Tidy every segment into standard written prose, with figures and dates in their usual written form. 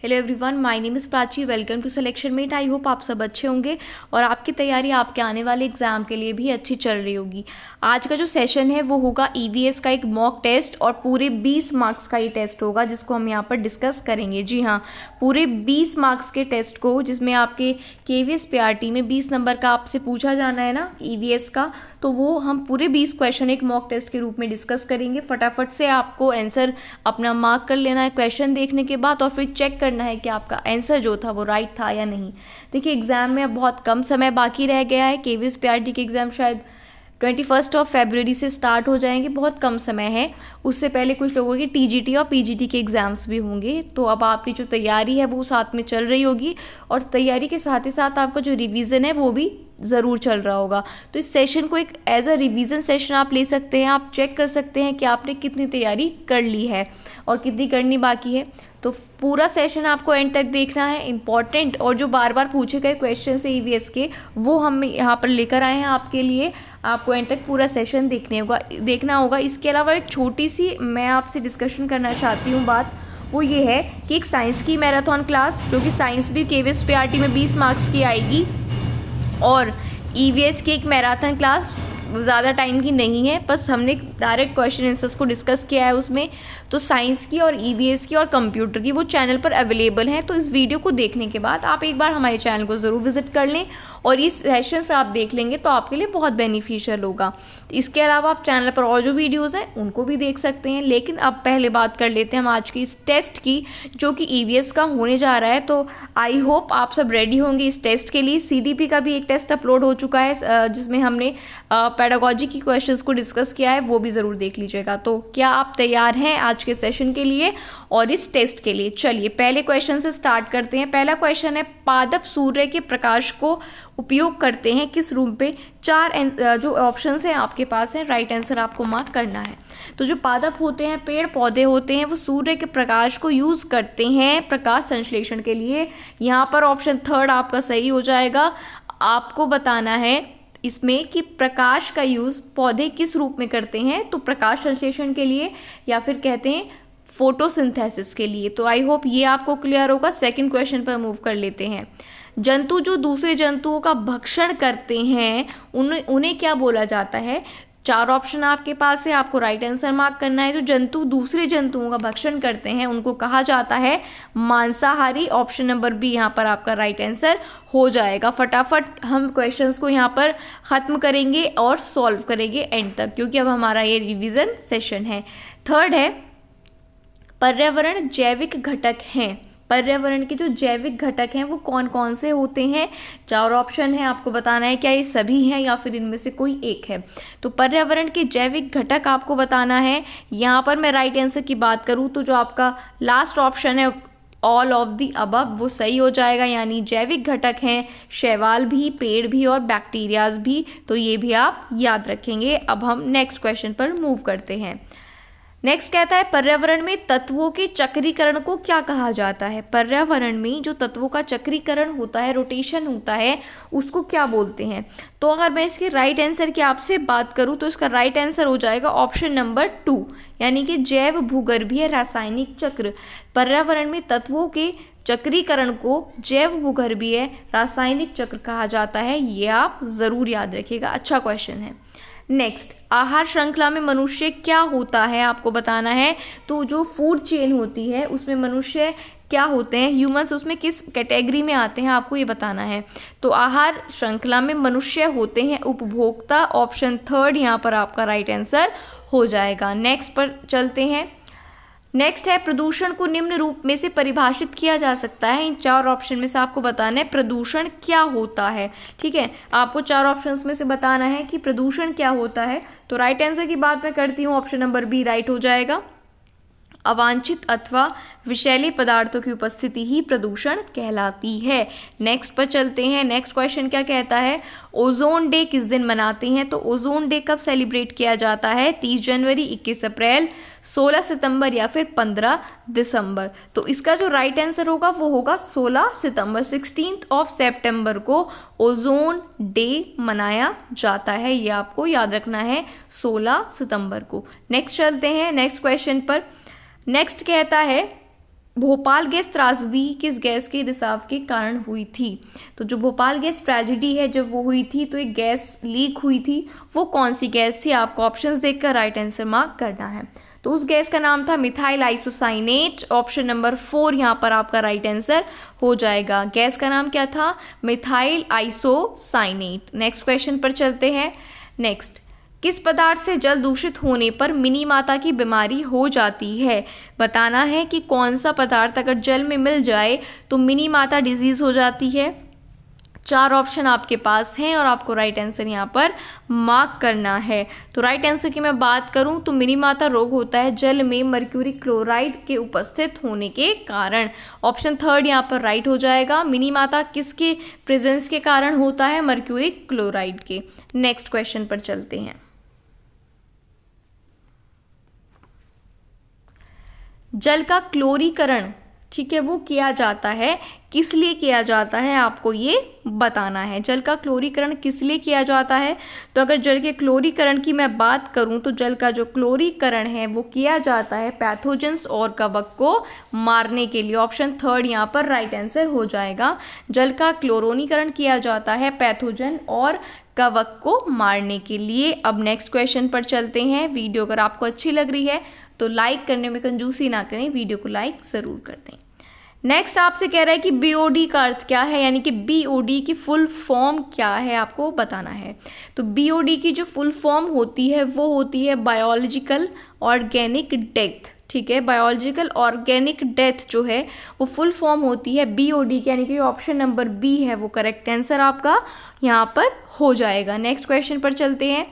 Hello everyone, my name is Prachi. Welcome to Selection Mate. I hope आप सब अच्छे होंगे और आपकी तैयारी आपके आने वाले एग्ज़ाम के लिए भी अच्छी चल रही होगी। आज का जो सेशन है वो होगा ईवीएस का एक मॉक टेस्ट और पूरे 20 मार्क्स का ये टेस्ट होगा जिसको हम यहाँ पर डिस्कस करेंगे। जी हाँ, पूरे 20 मार्क्स के टेस्ट को, जिसमें आपके केवीएस पीआरटी में 20 नंबर का आपसे पूछा जाना है ना ईवीएस का, तो वो हम पूरे 20 क्वेश्चन एक मॉक टेस्ट के रूप में डिस्कस करेंगे। फटाफट से आपको आंसर अपना मार्क कर लेना है क्वेश्चन देखने के बाद और फिर चेक करना है कि आपका आंसर जो था वो राइट था या नहीं। देखिए, एग्जाम में अब बहुत कम समय बाकी रह गया है। केवीएस पीआरटी के एग्जाम शायद 21 फरवरी से स्टार्ट हो जाएंगे, बहुत कम समय है। उससे पहले कुछ लोगों की टीजीटी और पीजीटी के एग्ज़ाम्स भी होंगे। तो अब आपकी जो तैयारी है वो साथ में चल रही होगी और तैयारी के साथ ही साथ आपका जो रिवीजन है वो भी ज़रूर चल रहा होगा। तो इस सेशन को एक एज अ रिवीजन सेशन आप ले सकते हैं। आप चेक कर सकते हैं कि आपने कितनी तैयारी कर ली है और कितनी करनी बाकी है। तो पूरा सेशन आपको एंड तक देखना है। इंपॉर्टेंट और जो बार बार पूछे गए क्वेश्चन है ईवीएस के, वो हम यहाँ पर लेकर आए हैं आपके लिए। आपको एंड तक पूरा सेशन देखना होगा। इसके अलावा एक छोटी सी मैं आपसे डिस्कशन करना चाहती हूँ बात, वो ये है कि एक साइंस की मैराथन क्लास, जो कि साइंस भी केवीएस पीआरटी में 20 मार्क्स की आएगी, और ईवीएस की एक मैराथन क्लास ज़्यादा टाइम की नहीं है, बस हमने डायरेक्ट क्वेश्चन आंसर्स को डिस्कस किया है उसमें। तो साइंस की और ईवीएस की और कंप्यूटर की वो चैनल पर अवेलेबल हैं। तो इस वीडियो को देखने के बाद आप एक बार हमारे चैनल को ज़रूर विजिट कर लें और इस सेशन से आप देख लेंगे तो आपके लिए बहुत बेनिफिशियल होगा। इसके अलावा आप चैनल पर और जो वीडियोज़ हैं उनको भी देख सकते हैं। लेकिन अब पहले बात कर लेते हैं हम आज की इस टेस्ट की, जो कि ईवीएस का होने जा रहा है। तो आई होप आप सब रेडी होंगे इस टेस्ट के लिए। सीडीपी का भी एक टेस्ट अपलोड हो चुका है जिसमें हमने पेडागोजी की क्वेश्चंस को डिस्कस किया है, वो भी ज़रूर देख लीजिएगा। तो क्या आप तैयार हैं आज के सेशन के लिए और इस टेस्ट के लिए? चलिए पहले क्वेश्चन से स्टार्ट करते हैं। पहला क्वेश्चन है, पादप सूर्य के प्रकाश को उपयोग करते हैं किस रूप पे? चार जो ऑप्शंस हैं आपके पास है, राइट आंसर आपको मार्क करना है। तो जो पादप होते हैं, पेड़ पौधे होते हैं, वो सूर्य के प्रकाश को यूज करते हैं प्रकाश संश्लेषण के लिए। यहाँ पर ऑप्शन थर्ड आपका सही हो जाएगा। आपको बताना है इसमें कि प्रकाश का यूज पौधे किस रूप में करते हैं, तो प्रकाश संश्लेषण के लिए या फिर कहते हैं फोटोसिंथेसिस के लिए। तो आई होप ये आपको क्लियर होगा। सेकंड क्वेश्चन पर मूव कर लेते हैं। जंतु जो दूसरे जंतुओं का भक्षण करते हैं उन्हें क्या बोला जाता है? चार ऑप्शन आपके पास है, आपको राइट आंसर मार्क करना है। जो जंतु दूसरे जंतुओं का भक्षण करते हैं उनको कहा जाता है मांसाहारी। ऑप्शन नंबर बी यहाँ पर आपका राइट आंसर हो जाएगा। फटाफट हम क्वेश्चंस को यहाँ पर ख़त्म करेंगे और सॉल्व करेंगे एंड तक, क्योंकि अब हमारा ये रिवीजन सेशन है। थर्ड है, पर्यावरण जैविक घटक हैं। पर्यावरण के जो जैविक घटक हैं वो कौन कौन से होते हैं? चार ऑप्शन है, आपको बताना है क्या ये सभी हैं या फिर इनमें से कोई एक है। तो पर्यावरण के जैविक घटक आपको बताना है। यहाँ पर मैं राइट आंसर की बात करूँ तो जो आपका लास्ट ऑप्शन है ऑल ऑफ द अबव, वो सही हो जाएगा। यानी जैविक घटक हैं शैवाल भी, पेड़ भी और बैक्टीरियाज भी। तो ये भी आप याद रखेंगे। अब हम नेक्स्ट क्वेश्चन पर मूव करते हैं। नेक्स्ट कहता है, पर्यावरण में तत्वों के चक्रीकरण को क्या कहा जाता है? पर्यावरण में जो तत्वों का चक्रीकरण होता है, रोटेशन होता है, उसको क्या बोलते हैं? तो अगर मैं इसके राइट आंसर की आपसे बात करूं तो इसका राइट आंसर हो जाएगा ऑप्शन नंबर 2, यानी कि जैव भूगर्भीय रासायनिक चक्र। पर्यावरण में तत्वों के चक्रीकरण को जैव भूगर्भीय रासायनिक चक्र कहा जाता है। ये आप जरूर याद रखिएगा, अच्छा क्वेश्चन है। नेक्स्ट, आहार श्रृंखला में मनुष्य क्या होता है आपको बताना है। तो जो फूड चेन होती है उसमें मनुष्य क्या होते हैं, ह्यूमंस उसमें किस कैटेगरी में आते हैं आपको ये बताना है। तो आहार श्रृंखला में मनुष्य होते हैं उपभोक्ता। ऑप्शन थर्ड यहाँ पर आपका राइट आंसर हो जाएगा। नेक्स्ट पर चलते हैं। नेक्स्ट है, प्रदूषण को निम्न रूप में से परिभाषित किया जा सकता है। इन चार ऑप्शन में से आपको बताना है प्रदूषण क्या होता है। ठीक है, आपको चार ऑप्शंस में से बताना है कि प्रदूषण क्या होता है। तो राइट आंसर की बात मैं करती हूँ, ऑप्शन नंबर बी राइट हो जाएगा। अवांछित अथवा विषैले पदार्थों की उपस्थिति ही प्रदूषण कहलाती है। नेक्स्ट पर चलते हैं। नेक्स्ट क्वेश्चन क्या कहता है, ओजोन डे किस दिन मनाते हैं? तो ओजोन डे कब सेलिब्रेट किया जाता है? 30 जनवरी, 21 अप्रैल, 16 सितंबर या फिर 15 दिसंबर। तो इसका जो राइट आंसर होगा वो होगा 16 सितंबर। 16 सितंबर को ओजोन डे मनाया जाता है। ये आपको याद रखना है, 16 सितंबर को। नेक्स्ट चलते हैं नेक्स्ट क्वेश्चन पर। नेक्स्ट कहता है, भोपाल गैस त्रासदी किस गैस के रिसाव के कारण हुई थी? तो जो भोपाल गैस ट्रेजेडी है जब वो हुई थी तो एक गैस लीक हुई थी, वो कौन सी गैस थी? आपको ऑप्शंस देखकर राइट आंसर मार्क करना है। तो उस गैस का नाम था मिथाइल आइसोसाइनेट। ऑप्शन नंबर 4 यहाँ पर आपका राइट आंसर हो जाएगा। गैस का नाम क्या था? Methyl isocyanate. नेक्स्ट क्वेश्चन पर चलते हैं। नेक्स्ट, किस पदार्थ से जल दूषित होने पर मिनी माता की बीमारी हो जाती है? बताना है कि कौन सा पदार्थ अगर जल में मिल जाए तो मिनी माता डिजीज हो जाती है। 4 ऑप्शन आपके पास हैं और आपको राइट आंसर यहाँ पर मार्क करना है। तो राइट आंसर की मैं बात करूँ तो मिनी माता रोग होता है जल में मर्क्यूरी क्लोराइड के उपस्थित होने के कारण। ऑप्शन 3 यहाँ पर राइट हो जाएगा। मिनी माता किसके प्रेजेंस के कारण होता है? मर्क्यूरी क्लोराइड के। नेक्स्ट क्वेश्चन पर चलते हैं। जल का क्लोरीकरण, ठीक है, वो किया जाता है, किस लिए किया जाता है आपको ये बताना है। जल का क्लोरीकरण किस लिए किया जाता है? तो अगर जल के क्लोरीकरण की मैं बात करूं तो जल का जो क्लोरीकरण है वो किया जाता है पैथोजेंस और कवक को मारने के लिए। ऑप्शन 3 यहाँ पर राइट आंसर हो जाएगा। जल का क्लोरोनीकरण किया जाता है पैथोजन और कवक को मारने के लिए। अब नेक्स्ट क्वेश्चन पर चलते हैं। वीडियो अगर आपको अच्छी लग रही है तो लाइक करने में कंजूसी ना करें, वीडियो को लाइक ज़रूर कर दें। नेक्स्ट आपसे कह रहा है कि बीओडी का अर्थ क्या है, यानी कि बीओडी की फुल फॉर्म क्या है आपको बताना है। तो बीओडी की जो फुल फॉर्म होती है वो होती है बायोलॉजिकल ऑर्गेनिक डेथ। ठीक है, बायोलॉजिकल ऑर्गेनिक डेथ जो है वो फुल फॉर्म होती है बीओडी की, यानी कि ऑप्शन नंबर बी है वो करेक्ट आंसर आपका यहाँ पर हो जाएगा। नेक्स्ट क्वेश्चन पर चलते हैं।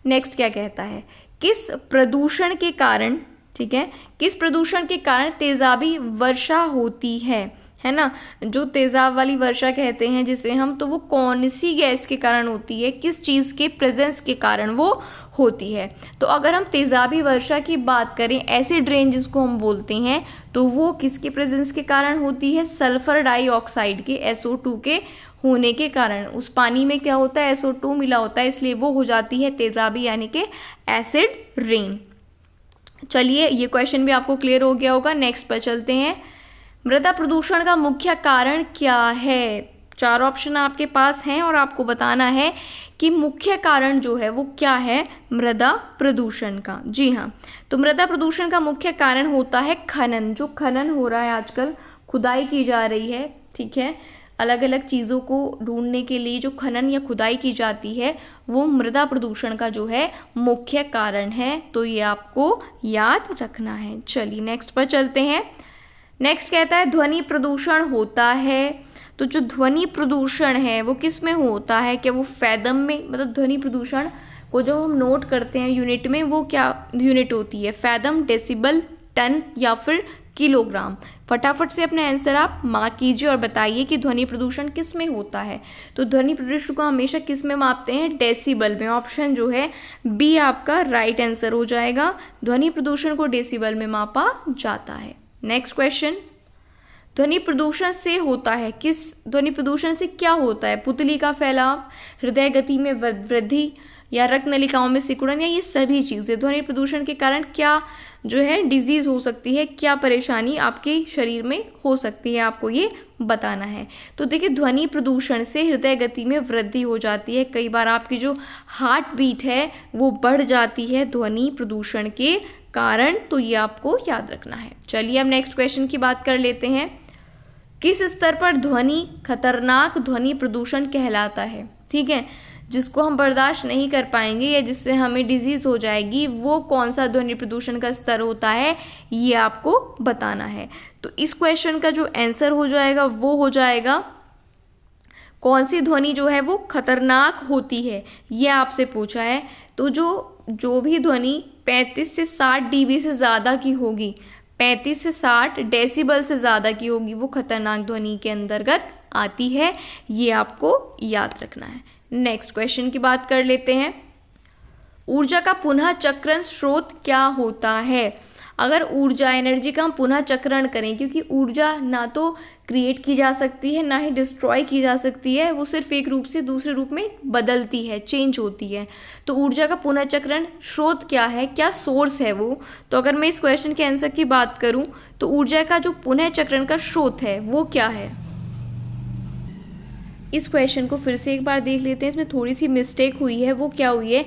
नेक्स्ट क्या कहता है? किस प्रदूषण के कारण, ठीक है, किस प्रदूषण के कारण तेजाबी वर्षा होती है ना? जो तेजाब वाली वर्षा कहते हैं जिसे हम, तो वो कौन सी गैस के कारण होती है? किस चीज़ के प्रेजेंस के कारण वो होती है? तो अगर हम तेजाबी वर्षा की बात करें, एसिड रेन जिसको हम बोलते हैं, तो वो किसके प्रेजेंस के कारण होती है? सल्फर डाइऑक्साइड के, SO2 के होने के कारण। उस पानी में क्या होता है? SO2 मिला होता है, इसलिए वो हो जाती है तेजाबी यानी कि एसिड रेन। चलिए, ये क्वेश्चन भी आपको क्लियर हो गया होगा। नेक्स्ट पर चलते हैं। मृदा प्रदूषण का मुख्य कारण क्या है? 4 ऑप्शन आपके पास हैं और आपको बताना है कि मुख्य कारण जो है वो क्या है मृदा प्रदूषण का। जी हाँ, तो मृदा प्रदूषण का मुख्य कारण होता है खनन। जो खनन हो रहा है आजकल, खुदाई की जा रही है, ठीक है, अलग अलग चीज़ों को ढूंढने के लिए जो खनन या खुदाई की जाती है वो मृदा प्रदूषण का जो है मुख्य कारण है। तो ये आपको याद रखना है। चलिए नेक्स्ट पर चलते हैं। नेक्स्ट कहता है ध्वनि प्रदूषण होता है। तो जो ध्वनि प्रदूषण है वो किस में होता है? क्या वो फैदम में, मतलब ध्वनि प्रदूषण को जो हम नोट करते हैं यूनिट में, वो क्या यूनिट होती है? फैदम, डेसिबल, टन या फिर किलोग्राम? फटाफट से अपने आंसर आप मार्क कीजिए और बताइए कि ध्वनि प्रदूषण किस में होता है। तो ध्वनि प्रदूषण को हमेशा किस में मापते हैं? डेसिबल में। ऑप्शन जो है बी आपका राइट आंसर हो जाएगा। ध्वनि प्रदूषण को डेसिबल में मापा जाता है। नेक्स्ट क्वेश्चन, ध्वनि प्रदूषण से होता है किस? ध्वनि प्रदूषण से क्या होता है? पुतली का फैलाव, हृदय गति में वृद्धि या रक्त नलिकाओं में सिकुड़न, या ये सभी चीज़ें? ध्वनि प्रदूषण के कारण क्या जो है डिजीज हो सकती है, क्या परेशानी आपके शरीर में हो सकती है, आपको ये बताना है। तो देखिए, ध्वनि प्रदूषण से हृदय गति में वृद्धि हो जाती है। कई बार आपकी जो हार्ट बीट है वो बढ़ जाती है ध्वनि प्रदूषण के कारण। तो ये आपको याद रखना है। चलिए अब नेक्स्ट क्वेश्चन की बात कर लेते हैं। किस स्तर पर ध्वनि खतरनाक ध्वनि प्रदूषण कहलाता है? ठीक है, जिसको हम बर्दाश्त नहीं कर पाएंगे या जिससे हमें डिजीज हो जाएगी, वो कौन सा ध्वनि प्रदूषण का स्तर होता है, ये आपको बताना है। तो इस क्वेश्चन का जो आंसर हो जाएगा वो हो जाएगा कौन सी ध्वनि जो है वो खतरनाक होती है, ये आपसे पूछा है। तो जो भी ध्वनि 35 से 60 dB से ज़्यादा की होगी, 35 से 60 डेसिबल से ज़्यादा की होगी, वो खतरनाक ध्वनि के अंतर्गत आती है। ये आपको याद रखना है। नेक्स्ट क्वेश्चन की बात कर लेते हैं। ऊर्जा का पुनः चक्रण स्रोत क्या होता है? अगर ऊर्जा एनर्जी का हम पुनः चक्रण करें, क्योंकि ऊर्जा ना तो क्रिएट की जा सकती है ना ही डिस्ट्रॉय की जा सकती है, वो सिर्फ एक रूप से दूसरे रूप में बदलती है, चेंज होती है। तो ऊर्जा का पुनः चक्रण स्रोत क्या है, क्या सोर्स है वो? तो अगर मैं इस क्वेश्चन के आंसर की बात करूं तो ऊर्जा का जो पुनः चक्रण का स्रोत है वो क्या है? इस क्वेश्चन को फिर से एक बार देख लेते हैं। इसमें थोड़ी सी मिस्टेक हुई है। वो क्या हुई है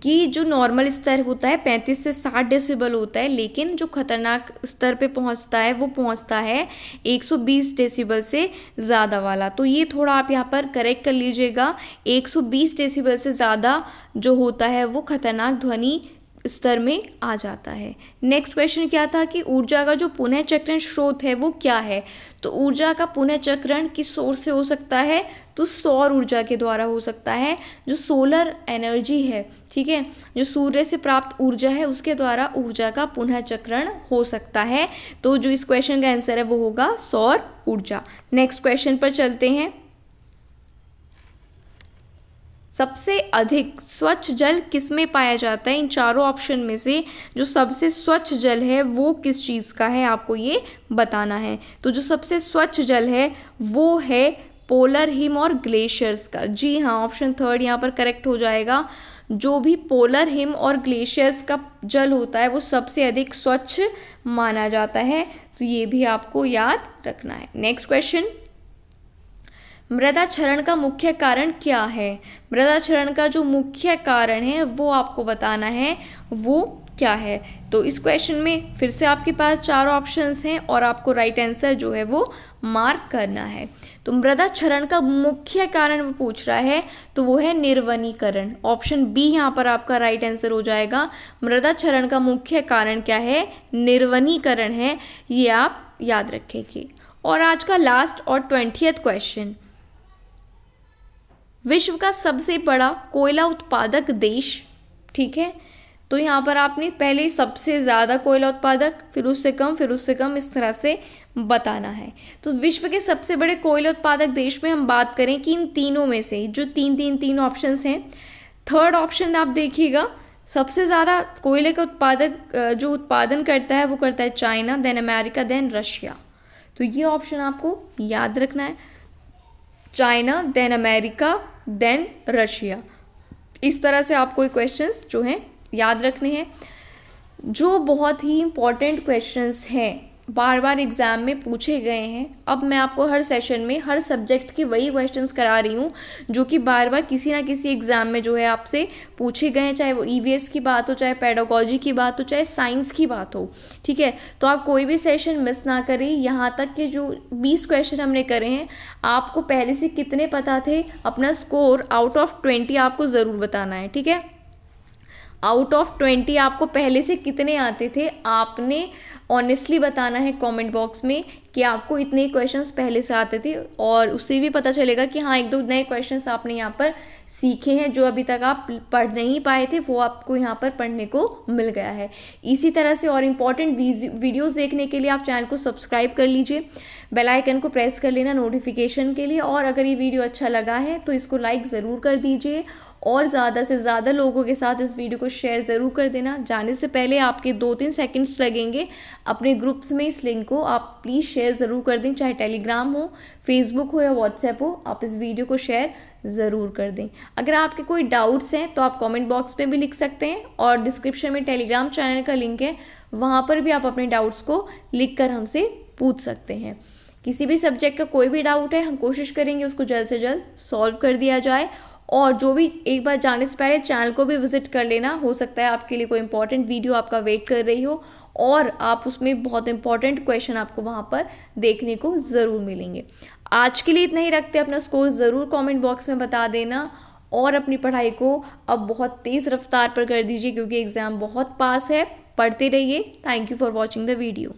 कि जो नॉर्मल स्तर होता है 35 से 60 डेसिबल होता है, लेकिन जो खतरनाक स्तर पे पहुंचता है वो पहुंचता है 120 डेसिबल से ज़्यादा वाला। तो ये थोड़ा आप यहाँ पर करेक्ट कर लीजिएगा। 120 डेसिबल से ज़्यादा जो होता है वो खतरनाक ध्वनि स्तर में आ जाता है। नेक्स्ट क्वेश्चन क्या था कि ऊर्जा का जो पुनः चक्रण स्रोत है वो क्या है? तो ऊर्जा का पुनः चक्रण किस सोर्स से हो सकता है? तो सौर ऊर्जा के द्वारा हो सकता है। जो सोलर एनर्जी है, ठीक है, जो सूर्य से प्राप्त ऊर्जा है उसके द्वारा ऊर्जा का पुनः चक्रण हो सकता है। तो जो इस क्वेश्चन का आंसर है वो होगा सौर ऊर्जा। नेक्स्ट क्वेश्चन पर चलते हैं। सबसे अधिक स्वच्छ जल किसमें पाया जाता है? इन चारों ऑप्शन में से जो सबसे स्वच्छ जल है वो किस चीज़ का है, आपको ये बताना है। तो जो सबसे स्वच्छ जल है वो है पोलर हिम और ग्लेशियर्स का। जी हाँ, ऑप्शन थर्ड यहाँ पर करेक्ट हो जाएगा। जो भी पोलर हिम और ग्लेशियर्स का जल होता है वो सबसे अधिक स्वच्छ माना जाता है। तो ये भी आपको याद रखना है। नेक्स्ट क्वेश्चन, मृदा क्षरण का मुख्य कारण क्या है? मृदा क्षरण का जो मुख्य कारण है वो आपको बताना है, वो क्या है? तो इस क्वेश्चन में फिर से आपके पास चार ऑप्शंस हैं और आपको राइट आंसर जो है वो मार्क करना है। तो मृदा क्षरण का मुख्य कारण वो पूछ रहा है, तो वो है निर्वनीकरण। ऑप्शन बी यहाँ पर आपका राइट आंसर हो जाएगा। मृदा क्षरण का मुख्य कारण क्या है? निर्वनीकरण है। ये आप याद रखेंगे। और आज का लास्ट और 20th क्वेश्चन, विश्व का सबसे बड़ा कोयला उत्पादक देश, ठीक है। तो यहाँ पर आपने पहले सबसे ज़्यादा कोयला उत्पादक, फिर उससे कम, फिर उससे कम, इस तरह से बताना है। तो विश्व के सबसे बड़े कोयला उत्पादक देश में हम बात करें कि इन तीनों में से जो तीन ऑप्शंस हैं, थर्ड ऑप्शन आप देखिएगा, सबसे ज़्यादा कोयले का उत्पादक जो उत्पादन करता है वो करता है China, then America, then Russia. तो ये ऑप्शन आपको याद रखना है, China, then America, then Russia. इस तरह से आपको क्वेश्चंस जो हैं याद रखने हैं, जो बहुत ही इंपॉर्टेंट क्वेश्चंस हैं, बार बार एग्ज़ाम में पूछे गए हैं। अब मैं आपको हर सेशन में हर सब्जेक्ट के वही क्वेश्चंस करा रही हूँ जो कि बार बार किसी ना किसी एग्ज़ाम में जो है आपसे पूछे गए हैं, चाहे वो ईवीएस की बात हो, चाहे पेडागोजी की बात हो, चाहे साइंस की बात हो, ठीक है। तो आप कोई भी सेशन मिस ना करें। यहाँ तक के जो 20 क्वेश्चन हमने करे हैं, आपको पहले से कितने पता थे, अपना स्कोर आउट ऑफ 20 आपको ज़रूर बताना है, ठीक है। आउट ऑफ 20 आपको पहले से कितने आते थे, आपने ऑनेस्टली बताना है कमेंट बॉक्स में कि आपको इतने क्वेश्चंस पहले से आते थे, और उससे भी पता चलेगा कि हाँ, एक दो नए क्वेश्चंस आपने यहाँ पर सीखे हैं जो अभी तक आप पढ़ नहीं पाए थे, वो आपको यहाँ पर पढ़ने को मिल गया है। इसी तरह से और इम्पॉर्टेंट वीडियोस देखने के लिए आप चैनल को सब्सक्राइब कर लीजिए, बेल आइकन को प्रेस कर लेना नोटिफिकेशन के लिए, और अगर ये वीडियो अच्छा लगा है तो इसको लाइक ज़रूर कर दीजिए और ज़्यादा से ज़्यादा लोगों के साथ इस वीडियो को शेयर ज़रूर कर देना। जाने से पहले आपके 2-3 सेकंड्स लगेंगे, अपने ग्रुप्स में इस लिंक को आप प्लीज़ शेयर ज़रूर कर दें, चाहे टेलीग्राम हो, फेसबुक हो या व्हाट्सएप हो, आप इस वीडियो को शेयर ज़रूर कर दें। अगर आपके कोई डाउट्स हैं तो आप कमेंट बॉक्स में भी लिख सकते हैं, और डिस्क्रिप्शन में टेलीग्राम चैनल का लिंक है, वहाँ पर भी आप अपने डाउट्स को लिख कर हमसे पूछ सकते हैं। किसी भी सब्जेक्ट का कोई भी डाउट है, हम कोशिश करेंगे उसको जल्द से जल्द सॉल्व कर दिया जाए। और जो भी, एक बार जाने से पहले चैनल को भी विजिट कर लेना, हो सकता है आपके लिए कोई इंपॉर्टेंट वीडियो आपका वेट कर रही हो और आप उसमें बहुत इंपॉर्टेंट क्वेश्चन आपको वहाँ पर देखने को ज़रूर मिलेंगे। आज के लिए इतना ही रखते, अपना स्कोर ज़रूर कमेंट बॉक्स में बता देना, और अपनी पढ़ाई को अब बहुत तेज़ रफ्तार पर कर दीजिए क्योंकि एग्ज़ाम बहुत पास है। पढ़ते रहिए। Thank you for watching the video.